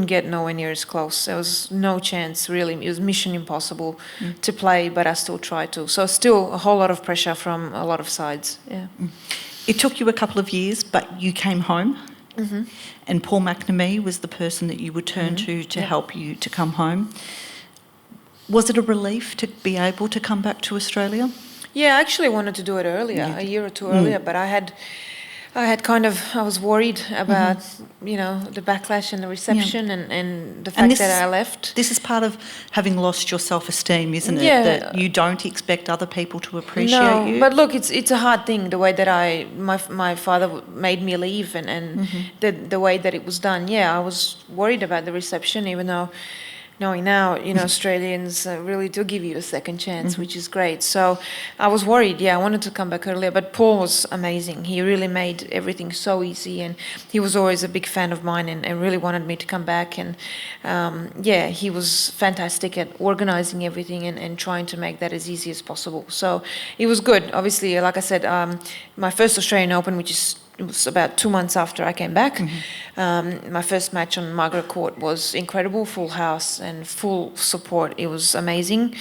get nowhere near as close. There was no chance, really. It was mission impossible to play, but I still tried to. So still a whole lot of pressure from a lot of sides, yeah. It took you a couple of years, but you came home. And Paul McNamee was the person that you would turn to help you to come home. Was it a relief to be able to come back to Australia? Yeah, I actually wanted to do it earlier, a year or two earlier, but I was worried about, the backlash and the reception and the fact that I left. This is part of having lost your self-esteem, isn't it? Yeah. That you don't expect other people to appreciate you. But look, it's a hard thing, the way that my father made me leave and the way that it was done. Yeah, I was worried about the reception, even though knowing now, Australians really do give you a second chance, which is great. So I was worried. Yeah, I wanted to come back earlier, but Paul was amazing. He really made everything so easy, and he was always a big fan of mine and really wanted me to come back. And he was fantastic at organizing everything and trying to make that as easy as possible. So it was good. Obviously, like I said, my first Australian Open, it was about 2 months after I came back. My first match on Margaret Court was incredible, full house and full support. It was amazing,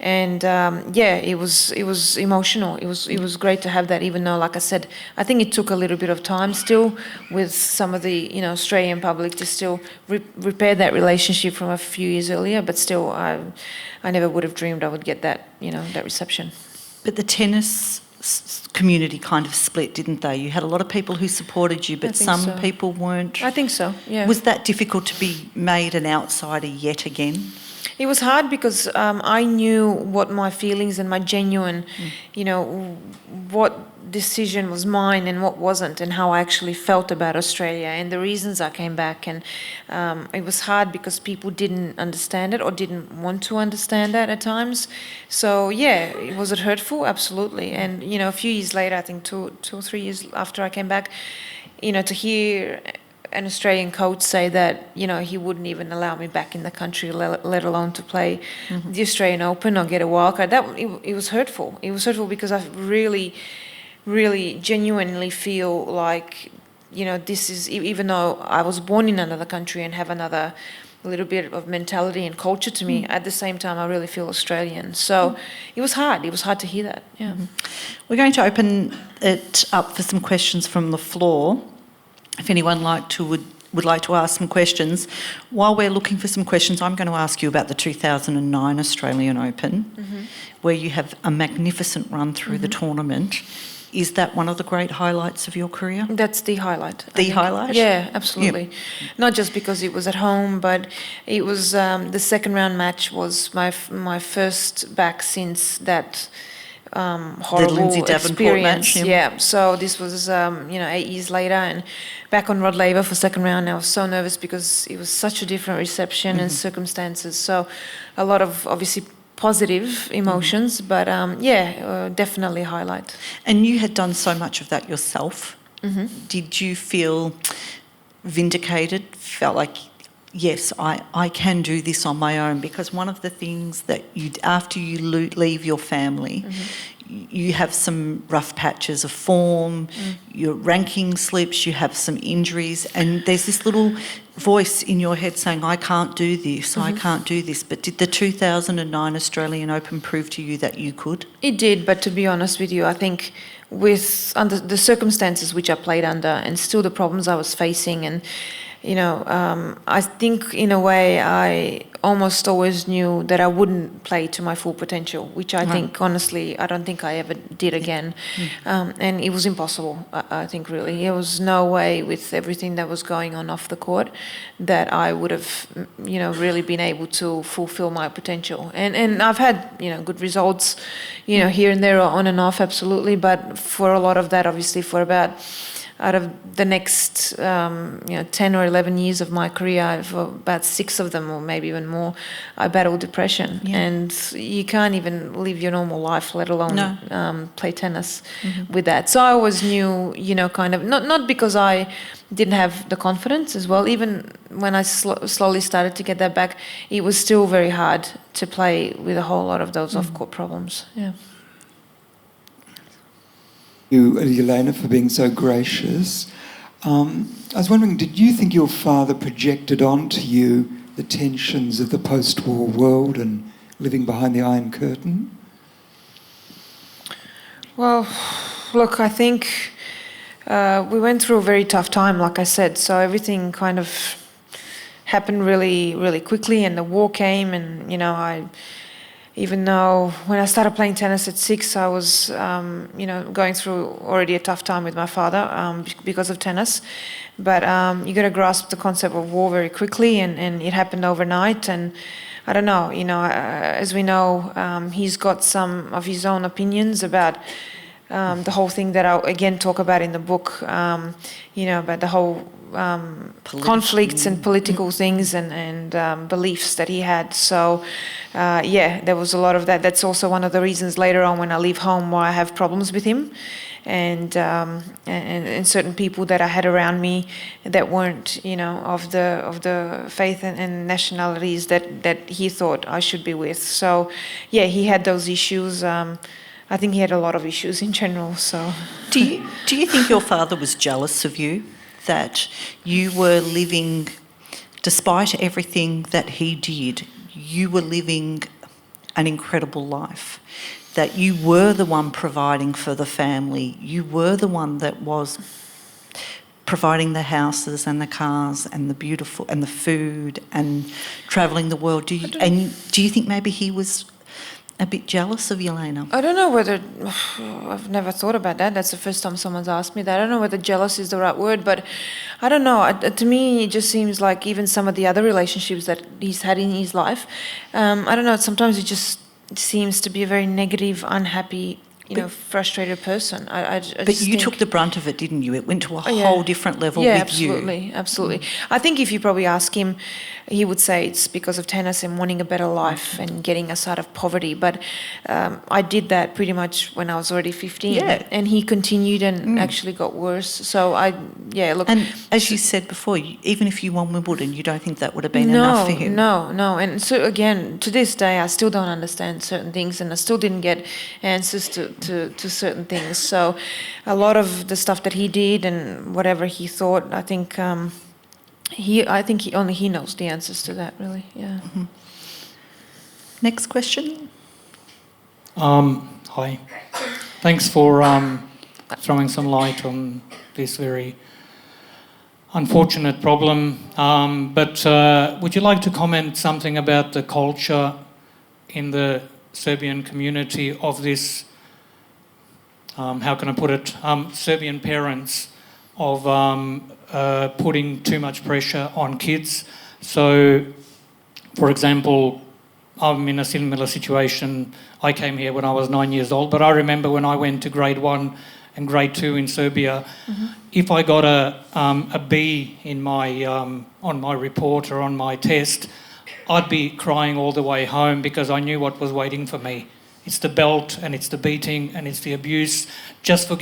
and it was emotional. It was great to have that. Even though, like I said, I think it took a little bit of time still with some of the Australian public to still repair that relationship from a few years earlier. But still, I never would have dreamed I would get that that reception. But the tennis community kind of split, didn't they? You had a lot of people who supported you, but some people weren't. I think so, yeah. Was that difficult to be made an outsider yet again? It was hard because I knew what my feelings and my genuine, what decision was mine and what wasn't, and how I actually felt about Australia and the reasons I came back. And it was hard because people didn't understand it or didn't want to understand that at times. So yeah, was it hurtful? Absolutely. And a few years later, I think 2 or 3 years after I came back, to hear an Australian coach say that, he wouldn't even allow me back in the country, let alone to play the Australian Open or get a wildcard. It was hurtful. It was hurtful because I really, really genuinely feel like, this is, even though I was born in another country and have another little bit of mentality and culture to me, at the same time, I really feel Australian. So it was hard. It was hard to hear that, yeah. We're going to open it up for some questions from the floor. If anyone would like to ask some questions. While we're looking for some questions, I'm going to ask you about the 2009 Australian Open, where you have a magnificent run through the tournament. Is that one of the great highlights of your career? That's the highlight. The highlight? Yeah, absolutely. Yeah. Not just because it was at home, but it was the second round match was my first back since that horrible experience. Yeah. So this was 8 years later, and back on Rod Laver for second round. I was so nervous because it was such a different reception and circumstances. So a lot of obviously positive emotions, but definitely a highlight. And you had done so much of that yourself. Did you feel vindicated? Felt like, yes, I can do this on my own? Because one of the things that after you leave your family, you have some rough patches of form, your ranking slips, you have some injuries, and there's this little voice in your head saying, I can't do this, I can't do this. But did the 2009 Australian Open prove to you that you could? It did, but to be honest with you, I think under the circumstances which I played under and still the problems I was facing, and I think in a way I almost always knew that I wouldn't play to my full potential, which I think, honestly, I don't think I ever did again. And it was impossible, I think, really. There was no way with everything that was going on off the court that I would have, really been able to fulfill my potential. And I've had, good results, here and there, on and off, absolutely. But for a lot of that, obviously, for about out of the next 10 or 11 years of my career, for about 6 of them, or maybe even more, I battled depression. And you can't even live your normal life, let alone play tennis with that. So I always knew, kind of, not because I didn't have the confidence as well. Even when I slowly started to get that back, it was still very hard to play with a whole lot of those off-court problems. Yeah. You, Yelena, for being so gracious. I was wondering, did you think your father projected onto you the tensions of the post-war world and living behind the Iron Curtain? Well, look, I think we went through a very tough time, like I said, so everything kind of happened really, really quickly, and the war came, and, even though when I started playing tennis at 6, I was, going through already a tough time with my father because of tennis. But you got to grasp the concept of war very quickly, and it happened overnight. And I don't know, as we know, he's got some of his own opinions about the whole thing that I again talk about in the book, about the whole conflicts and political things and beliefs that he had. So there was a lot of that. That's also one of the reasons later on when I leave home why I have problems with him, and certain people that I had around me that weren't of the faith and nationalities that he thought I should be with. So he had those issues. I think he had a lot of issues in general. So do you think your father was jealous of you, that you were living, despite everything that he did, you were living an incredible life, that you were the one providing for the family, you were the one that was providing the houses and the cars and the beautiful and the food and travelling the world? Do you think maybe he was a bit jealous of Yelena? I don't know whether, I've never thought about that. That's the first time someone's asked me that. I don't know whether jealous is the right word, but I don't know. To me, it just seems like even some of the other relationships that he's had in his life, I don't know, sometimes it just seems to be a very negative, unhappy, frustrated person. But you took the brunt of it, didn't you? It went to a whole different level with you. Yeah, absolutely. I think if you probably ask him, he would say it's because of tennis and wanting a better life and getting us out of poverty. But I did that pretty much when I was already 15. Yeah. And he continued and actually got worse. So look. And as you said before, even if you won Wimbledon, you don't think that would have been enough for him? No. And so again, to this day, I still don't understand certain things, and I still didn't get answers to certain things. So a lot of the stuff that he did and whatever he thought, I think only he knows the answers to that, really. Yeah. Mm-hmm. Next question. Hi. Thanks for throwing some light on this very unfortunate problem. But would you like to comment something about the culture in the Serbian community of this, how can I put it, Serbian parents of putting too much pressure on kids? So, for example, I'm in a similar situation. I came here when I was 9 years old, but I remember when I went to grade 1 and grade 2 in Serbia, if I got a B in my on my report or on my test, I'd be crying all the way home because I knew what was waiting for me. It's the belt and it's the beating and it's the abuse just for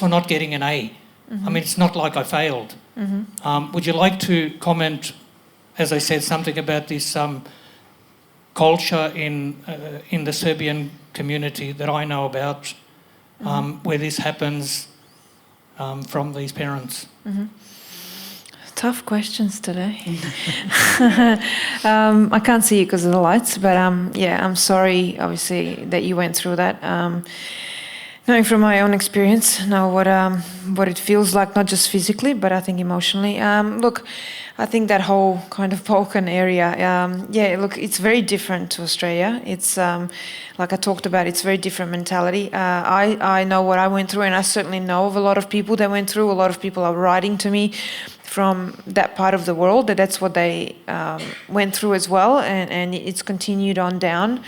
not getting an A. I mean, it's not like I failed. Would you like to comment, as I said, something about this culture in the Serbian community that I know about where this happens from these parents? Tough questions today. I can't see you because of the lights, but I'm sorry, obviously, that you went through that. Knowing from my own experience, know what it feels like, not just physically, but I think emotionally. Look, I think that whole kind of Balkan area, look, it's very different to Australia. It's, like I talked about, it's very different mentality. I know what I went through, and I certainly know of a lot of people that went through. A lot of people are writing to me from that part of the world, that's what they went through as well, and it's continued on down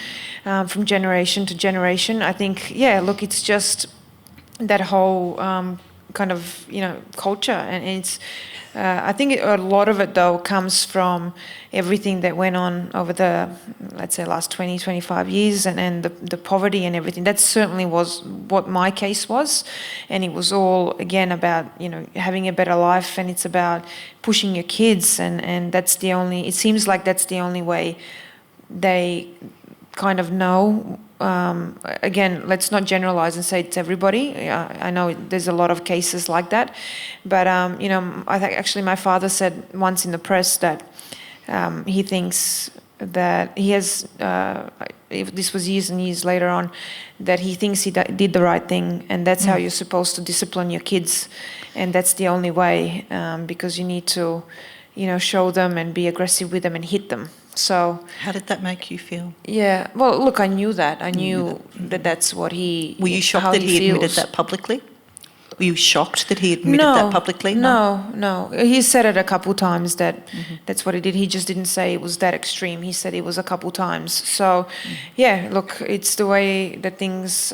from generation to generation. I think, look, it's just that whole kind of, culture, and it's, I think a lot of it, though, comes from everything that went on over the, let's say, last 20, 25 years, and the poverty and everything. That certainly was what my case was, and it was all, again, about, having a better life, and it's about pushing your kids, and that's the only, it seems like that's the only way they kind of know. Again, let's not generalize and say it's everybody. I know there's a lot of cases like that, but I think actually my father said once in the press that he thinks that he has, if this was years and years later on, that he thinks he did the right thing, and that's how you're supposed to discipline your kids, and that's the only way, because you need to, show them and be aggressive with them and hit them. So how did that make you feel? Yeah, well, look, I knew that. I knew that that's what he. Were you shocked that he admitted that publicly? Were you shocked that he admitted that publicly? No. He said it a couple times that that's what he did. He just didn't say it was that extreme. He said it was a couple times. So, look, it's the way that things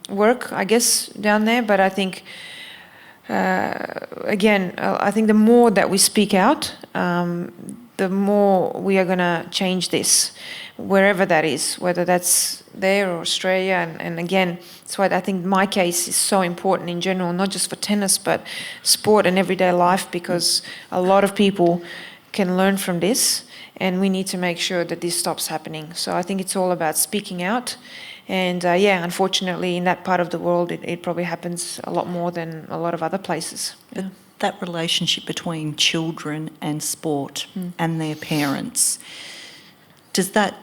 work, I guess, down there. But I think, again, I think the more that we speak out, the more we are going to change this, wherever that is, whether that's there or Australia. And again, that's why I think my case is so important in general, not just for tennis, but sport and everyday life, because a lot of people can learn from this, and we need to make sure that this stops happening. So I think it's all about speaking out. And unfortunately, in that part of the world, it probably happens a lot more than a lot of other places. But that relationship between children and sport and their parents, does that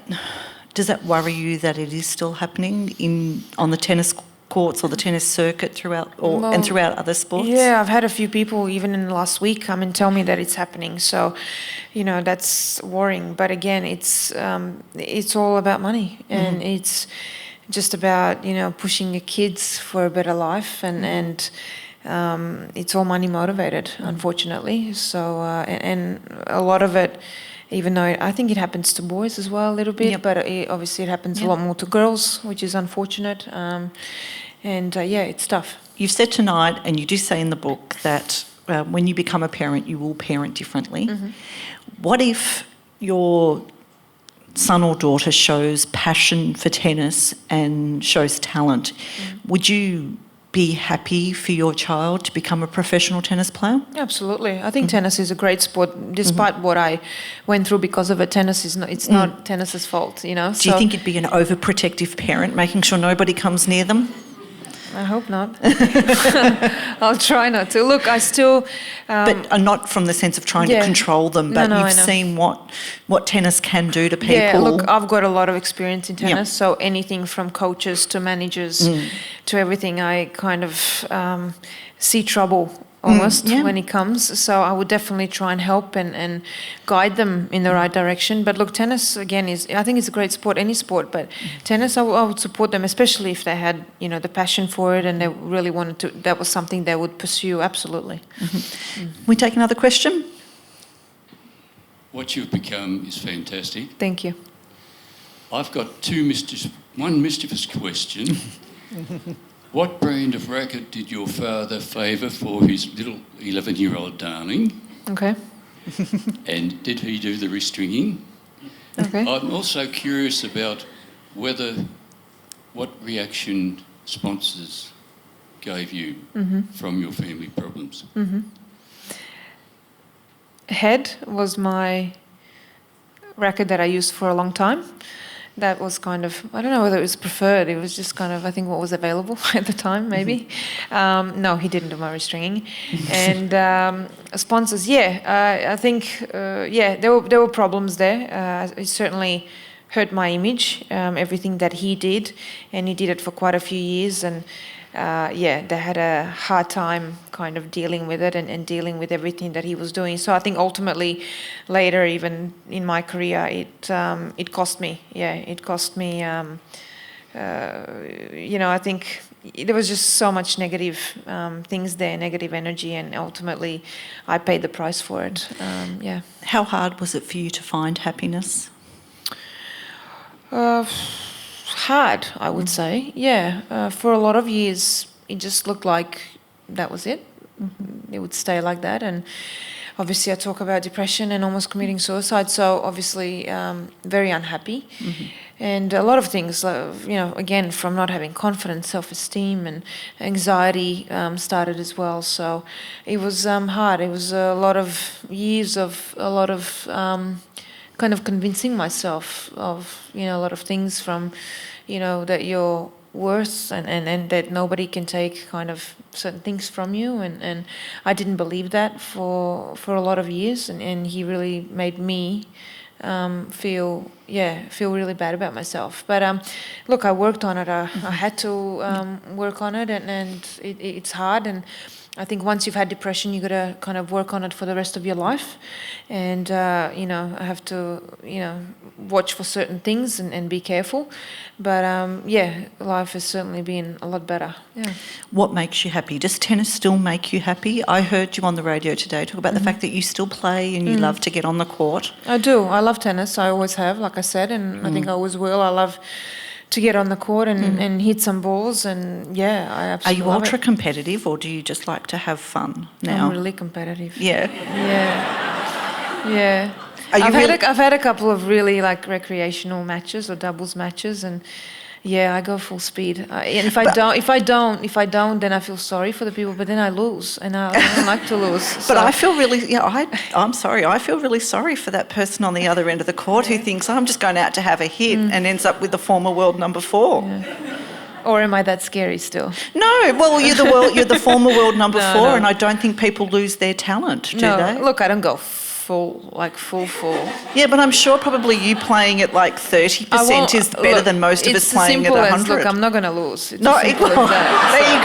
worry you that it is still happening on the tennis courts or the tennis circuit throughout other sports? Yeah, I've had a few people even in the last week come and tell me that it's happening. So, that's worrying. But again, it's all about money, and it's just about pushing your kids for a better life, and it's all money motivated, unfortunately. So, and a lot of it, even though I think it happens to boys as well a little bit, but obviously it happens a lot more to girls, which is unfortunate. It's tough. You've said tonight, and you do say in the book, that when you become a parent, you will parent differently. What if your son or daughter shows passion for tennis and shows talent? Would you be happy for your child to become a professional tennis player? Absolutely. I think tennis is a great sport, despite what I went through because of it. Tennis is not tennis's fault, Do you think you'd be an overprotective parent, making sure nobody comes near them? I hope not. I'll try not to. Look, I still... but not from the sense of trying to control them, but you've seen what tennis can do to people. Yeah, look, I've got a lot of experience in tennis, so anything from coaches to managers to everything, I kind of see trouble almost when it comes. So I would definitely try and help and guide them in the right direction. But look, tennis, again, I think it's a great sport, any sport, but tennis, I would support them, especially if they had, the passion for it and they really wanted to, that was something they would pursue, absolutely. We take another question? What you've become is fantastic. Thank you. I've got one mischievous question. What brand of racket did your father favour for his little 11-year-old darling? Okay. And did he do the wrist stringing? Okay. I'm also curious about what reaction sponsors gave you from your family problems. Head was my racket that I used for a long time. that was kind of, I don't know whether it was preferred. It was just kind of, I think, what was available at the time, maybe. No, he didn't do my restringing. And sponsors, I think, there were problems there. It certainly hurt my image, everything that he did, and he did it for quite a few years. And they had a hard time kind of dealing with it and dealing with everything that he was doing. So I think ultimately, later, even in my career, it cost me. Yeah, it cost me. I think there was just so much negative things there, negative energy, and ultimately, I paid the price for it. How hard was it for you to find happiness? Hard, I would say. For a lot of years, it just looked like that was it. It would stay like that. And obviously I talk about depression and almost committing suicide, so obviously very unhappy. And a lot of things, again, from not having confidence, self-esteem, and anxiety started as well. So it was hard. It was a lot of years of a lot of kind of convincing myself of, a lot of things from, that you're worth and that nobody can take kind of certain things from you. And I didn't believe that for a lot of years. And he really made me feel really bad about myself. But look, I worked on it. I had to work on it, and it's hard. And I think once you've had depression, you got to kind of work on it for the rest of your life. And, I have to, watch for certain things and be careful. But, life has certainly been a lot better. Yeah. What makes you happy? Does tennis still make you happy? I heard you on the radio today talk about the fact that you still play and you love to get on the court. I do. I love tennis. I always have, like I said, and I think I always will. I love to get on the court and hit some balls, and I absolutely Are you ultra competitive, or do you just like to have fun now? I'm really competitive. Yeah. I've had a couple of really like recreational matches or doubles matches, and I go full speed. And if I don't, then I feel sorry for the people. But then I lose, and I don't like to lose. But I feel really, I'm sorry. I feel really sorry for that person on the other end of the court who thinks I'm just going out to have a hit and ends up with the former world number 4. Yeah. Or am I that scary still? No, well, you're the former world number 4, and I don't think people lose their talent, do they? Look, I don't go full. Yeah, but I'm sure probably you playing at like 30% is better than most of us playing at 100. Look, I'm not going to lose. It's no, as simple as that. There you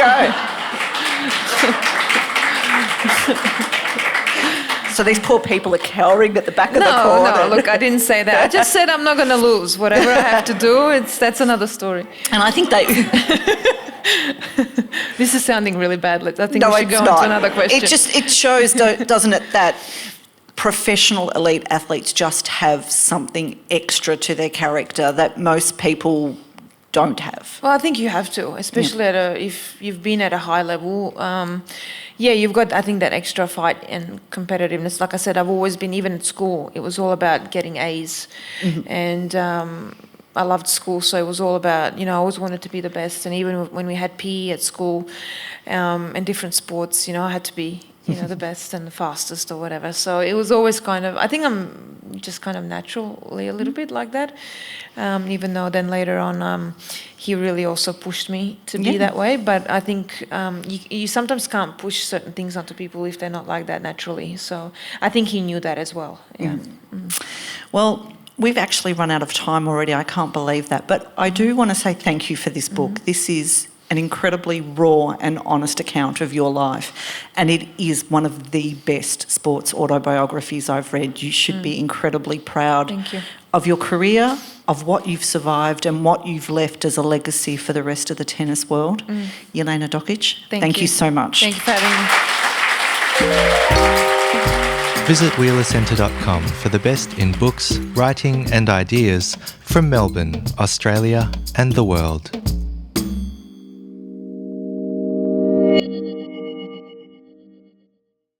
go. So these poor people are cowering at the back of the court. No, look, I didn't say that. I just said I'm not going to lose. Whatever I have to do, that's another story. And I think they... This is sounding really bad. I think we should go on to another question. It shows, doesn't it, that professional elite athletes just have something extra to their character that most people don't have. Well, I think you have to, especially if you've been at a high level. You've got, I think, that extra fight and competitiveness. Like I said, I've always been, even at school, it was all about getting A's. And I loved school, so it was all about, I always wanted to be the best. And even when we had PE at school and different sports, I had to be, the best and the fastest or whatever. So it was always kind of, I think I'm just kind of naturally a little bit like that. Even though then later on, he really also pushed me to be that way. But I think you sometimes can't push certain things onto people if they're not like that naturally. So I think he knew that as well. Yeah. Well, we've actually run out of time already. I can't believe that. But I do want to say thank you for this book. This is an incredibly raw and honest account of your life, and it is one of the best sports autobiographies I've read. You should be incredibly proud of your career, of what you've survived and what you've left as a legacy for the rest of the tennis world. Jelena Dokic, thank you so much. Thank you for having me. Visit wheelercentre.com for the best in books, writing and ideas from Melbourne, Australia and the world.